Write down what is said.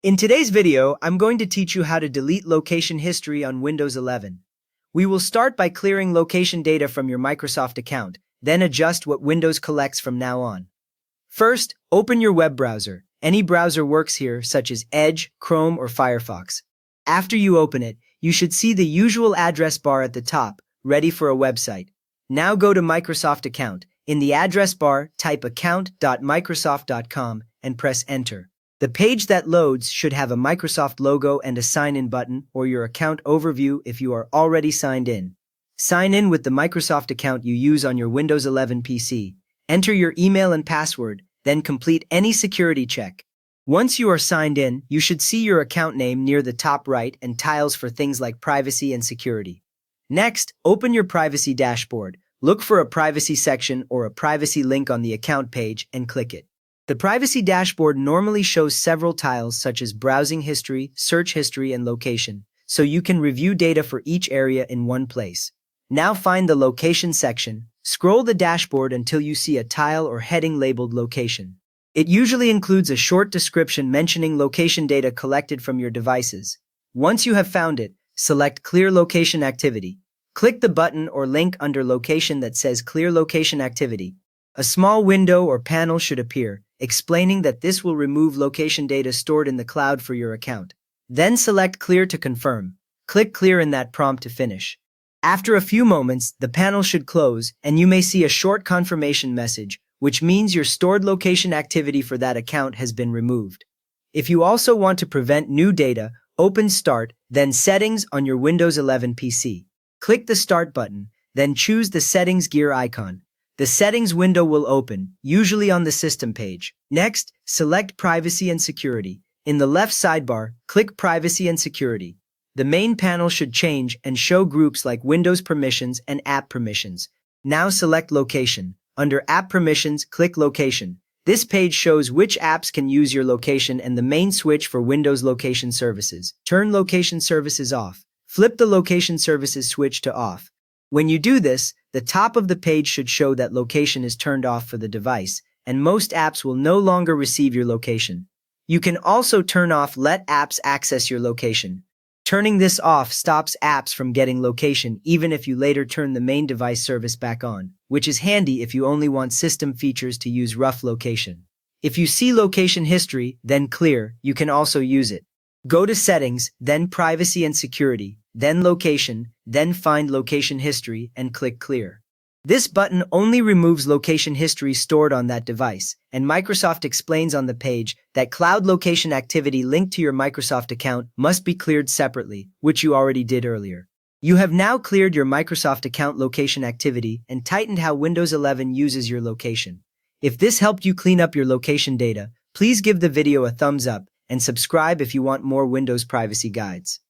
In today's video, I'm going to teach you how to delete location history on Windows 11. We will start by clearing location data from your Microsoft account, then adjust what Windows collects from now on. First, open your web browser. Any browser works here, such as Edge, Chrome, or Firefox. After you open it, you should see the usual address bar at the top, ready for a website. Now go to Microsoft Account. In the address bar, type account.microsoft.com and press Enter. The page that loads should have a Microsoft logo and a sign-in button or your account overview if you are already signed in. Sign in with the Microsoft account you use on your Windows 11 PC. Enter your email and password, then complete any security check. Once you are signed in, you should see your account name near the top right and tiles for things like privacy and security. Next, open your privacy dashboard. Look for a privacy section or a privacy link on the account page and click it. The privacy dashboard normally shows several tiles such as browsing history, search history, and location, so you can review data for each area in one place. Now find the location section. Scroll the dashboard until you see a tile or heading labeled location. It usually includes a short description mentioning location data collected from your devices. Once you have found it, select Clear Location Activity. Click the button or link under location that says Clear Location Activity. A small window or panel should appear, explaining that this will remove location data stored in the cloud for your account. Then select Clear to confirm. Click Clear in that prompt to finish. After a few moments, the panel should close, and you may see a short confirmation message, which means your stored location activity for that account has been removed. If you also want to prevent new data, open Start, then Settings on your Windows 11 PC. Click the Start button, then choose the Settings gear icon. The Settings window will open, usually on the System page. Next, select Privacy and Security. In the left sidebar, click Privacy and Security. The main panel should change and show groups like Windows Permissions and App Permissions. Now select Location. Under App Permissions, click Location. This page shows which apps can use your location and the main switch for Windows Location Services. Turn Location Services off. Flip the Location Services switch to off. When you do this, the top of the page should show that location is turned off for the device, and most apps will no longer receive your location. You can also turn off Let Apps Access Your Location. Turning this off stops apps from getting location even if you later turn the main device service back on, which is handy if you only want system features to use rough location. If you see location history, then clear, you can also use it. Go to Settings, then Privacy and Security, then Location, then find Location History and click Clear. This button only removes location history stored on that device, and Microsoft explains on the page that cloud location activity linked to your Microsoft account must be cleared separately, which you already did earlier. You have now cleared your Microsoft account location activity and tightened how Windows 11 uses your location. If this helped you clean up your location data, please give the video a thumbs up and subscribe if you want more Windows privacy guides.